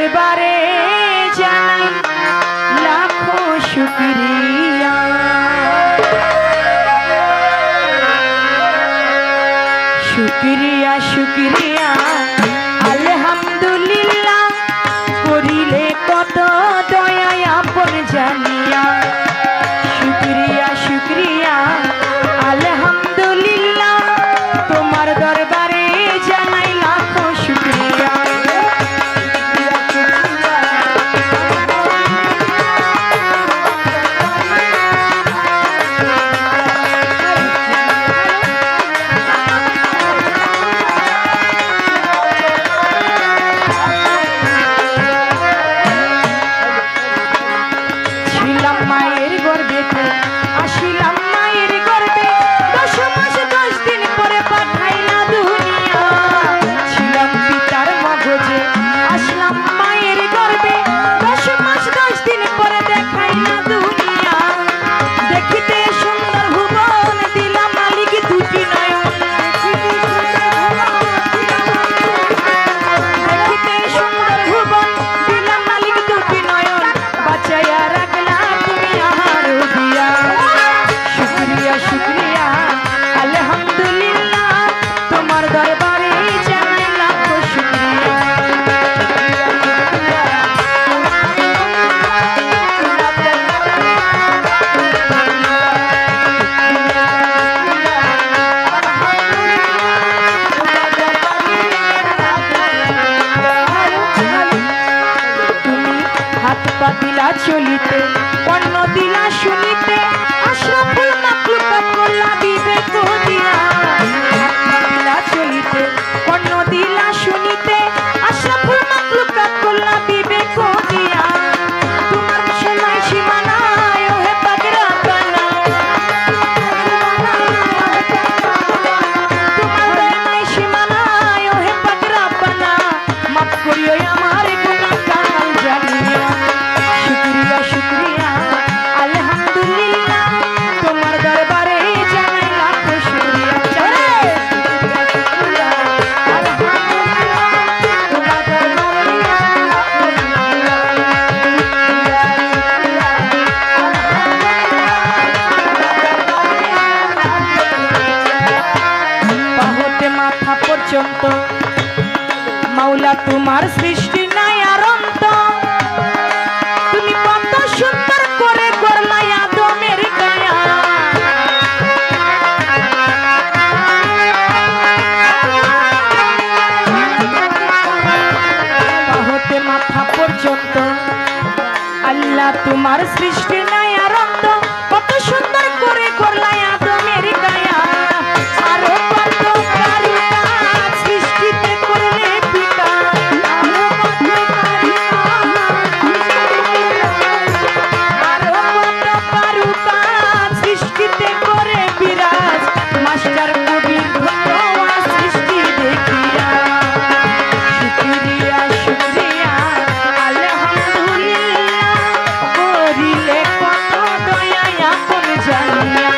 দরবারে জানাই লাখো শুকরিয়া। শুকরিয়া শুকরিয়া আলহামদুলিল্লাহ, করিলে কত দয়া আপন জানিয়া। শুকরিয়া শুকরিয়া আলহামদুলিল্লাহ, তোমার দরবারে জানাই লাখো শুকরিয়া। ছিলাম মায়ের গর্ভেতে, আসিলাম মায়ের গর্ভে, 10 মাস 10 দিন পরে পাঠাইলা দুনিয়া। ছিলাম পিতার মগজে, আসলাম মায়ের গর্ভে, 10 মাস 10 দিন পরে দেখাইলা দুনিয়া। দেখিতে সুন্দর ভুবন, দিলাম মালিক দুটি নয়ন। দেখিতে সুন্দর ভুবন, দিলাম মালিক দুটি নয়ন, বাঁচাইয়া রাখলা তুমি আহার দিয়া। শুকরিয়া শুকরিয়া আলহামদুলিল্লাহ, তোমার দরবারে জানাই লাখো শুকরিয়া। তুমি হাত পা দিলা চলিতে, কর্ণ দিলা শুনিতে, আশরাফুল মাখলুকাত করলা বিবেক দিয়া। হাত পা দিলা চলিতে, কর্ণ দিলা শুনিতে, আশরাফুল মাখলুকাত করলা বিবেক দিয়া। তোমার সেনাই সীমানায় ওহে পাক রাব্বানা, তোমার সেনাই সীমানায় ওহে পাক রাব্বানা, মাফ করিও আমার গুনাহ কামাল জানিয়া। শুকরিয়া শুকরিয়া আলহামদুলিল্লাহ, তোমার দরবারে জানাই লাখো শুকরিয়া। চলে শুকরিয়া আলহামদুলিল্লাহ, তোমার দরবারে জানাই লাখো শুকরিয়া। পা হতে মাথা পর্যন্ত মাওলা তোমার সৃষ্টি নাই আর অন্ত। তুমি কত সুন্দর করে করলা আদমের গায়া। পা হতে মাথা পর্যন্ত আল্লাহ তোমার সৃষ্টি নাই আর অন্ত। কত সুন্দর করে করলা আদমের গায়া। আরো কত কারুকাজ সৃষ্টিতে করলে পিতা। আরো কত কারুকাজ সৃষ্টিতে করে বিরাজ। মাস্টার কবির ধন্য সৃষ্টি দেখিয়া। শুকরিয়া শুকরিয়া আলহামদুলিল্লাহ, করিলে কত দয়া আপন জানিয়া।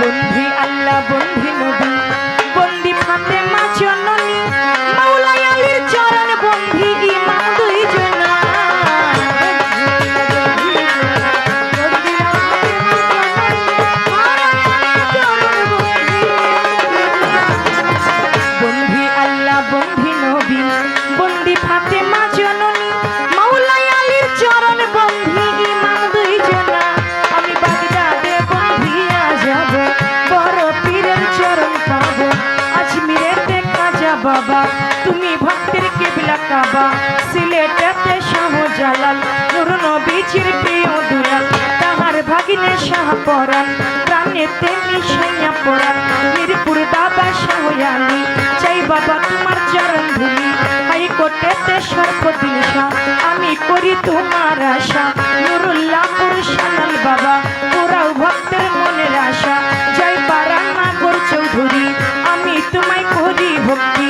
বন্ধি আল্লাহ বন্ধি নবী, বন্দি ফাতেমা জননী, মাওলাই আলীর চরণ বন্ধি ইমাম দুইজনা। বন্ধি আল্লাহ বন্ধি নবী, বন্দি ফাতেমা জননী, মাওলাই আলীর চরণ বন্ধি ইমাম দুইজনা। আমি বাগদাদে বন্ধিয়া যাব, বড় পীরের চরণ পাবো। আজমিরেতে খাজা বাবা, তুমি ভক্তের কিবলা কাবা। সিলেটেতে শাহজালাল, নূর নবীজির প্রিয় দুলাল। তাহার ভাগিনে শাহপরাণ, প্রাণেতে মিশাইয়া পরাণ। মিরপুর বাবা শাহ আলী, চাই বাবা তোমার চরণ ধুলি। হাইকোর্টেতে সর্বদিন শাহ, আমি করি তোমার আশা। নুরুল্লাহপুর শানাল বাবা, তোরাও ভক্তের মনের আশা। জয় পারান নাগর চৌধুরী, আমি তোমায় করি ভক্তি।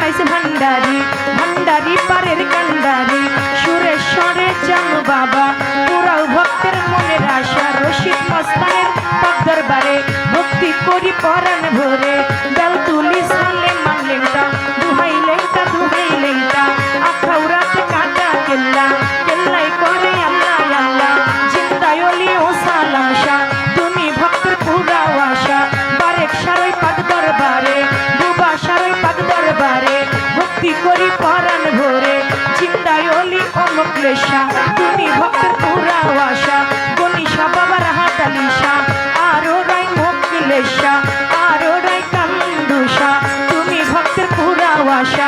খাইছে ভান্ডারি ভান্ডারি পারের কান্ডারি সুরেশ্বরে জানু বাবা পুরাও ভক্তের মনের আশা রশিদ মস্তানের পাক দরবারে ভক্তি করি পরাণ ভরে বেল তুলি সালে মানলেনটা দুহাই লেনটা আখাউরাতে কাটা কেল্লা কেল্লাই করে আল্লাহ আল্লাহ জিন্দায় অলি ও সালাম শাহ তুমি ভক্তের পুরা আশা বারেক সারই পাক দরবারে দুবা সারই পাক দরবারে ভক্তি করি পরাণ ভরে জিন্দায় অলি ও মুকলেশা তুমি ভক্তের পুরা আশা গনিশা বাবার হাতালিশা আরো রাই মুকলেশা আরো রাই কান্দুষা তুমি ভক্তের পুরা আশা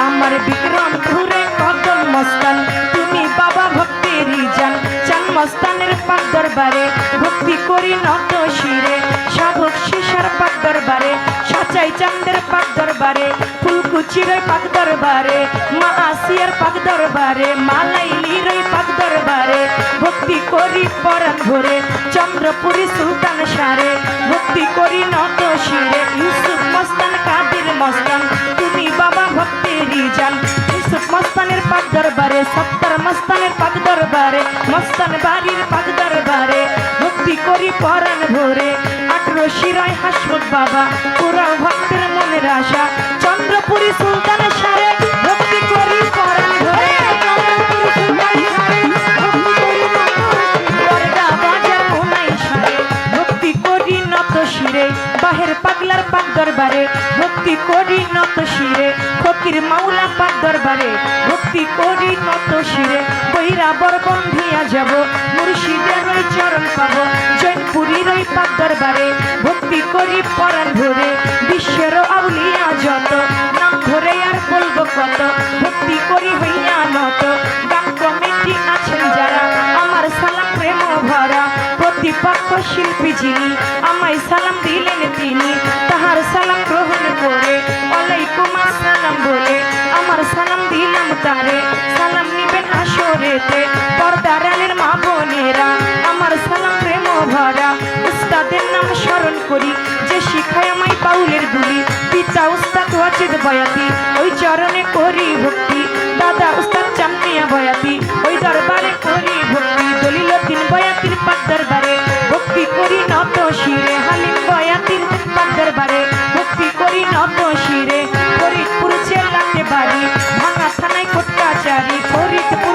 আমার বিক্রম ঘুরে কদম মস্তান তুমি বাবা ভক্তির জান চান মস্তানের পাক দরবারে ভক্তি করি নত শিরে সাধক শিশার পাক দরবারে সাচাই চান্দের পাক দরবারে ফুলকুচির পাক দরবারে মা আসিয়ার পাক দরবারে মালাইলির পাক দরবারে ভক্তি করি পরাণ ভরে চন্দ্রপুরী সুলতান সারে ভক্তি করি নত শিরে ইউসুফ মস্তান কাদির মস্তান তুমি বাবা ভক্তির জান ইউসুফ মস্তানের পাক দরবারে সত্তর মস্তানের পাক দরবারে মস্তান বাড়ির পাক দরবারে ভক্তি করি পরাণ ভরে 18 শিরায় হাসমুখ বাবা পুরা ভক্তের মনের আশা চন্দ্রপুরী সুলতান সারে ভক্তি করি পরাণ ভরে ভক্তি করি নত শিরে বাহের পাগলার পাক দরবারে ভক্তি করি নত শিরে ফকির মাওলা পাক দরবারে ভক্তি করি নত শিরে বৈরা বরবন্ধিয়া যাব মুর্শিদের ওই চরণ পাবো জৈনপুরীর ওই পাক দরবারে ভক্তি করি পরাণ ভরে বিশ্বের আউলিয়া যত নাম ধরে আর বলবো কত ভক্তি করি হইয়া নত গান কমিটি আছেন যারা আমার সালাম প্রেম ভরা প্রতিপক্ষ শিল্পী যিনি আমায় সালাম দিলেন তিনি তাহার সালাম গ্রহণ করে ওয়ালাইকুম আসসালাম বলে আমার সালাম দিলাম তারে সালাম নিবেন আসরেতে পর্দার আলের মা বোনেরা আমার সালাম প্রেম ভরা উস্তাদের নাম স্মরণ করি যে শিখায় আমায় বাউলের বুলি পিতা উস্তাদ ওয়াজিদ বয়াতি ওই চরণে করি ভক্তি দাদা উস্তাদ চামনিয়া বয়াতি ওই দরবারে করি ভক্তি দলিলউদ্দিন বয়াতির পাক দরবারে ভক্তি করি নত শিরে হালিম বয়াতির পাক দরবারে ভক্তি করি নত শিরে ফরিদপুর জেলাতে বাড়ি ভাঙা থানায় কোটকাচারি ফরিদপুর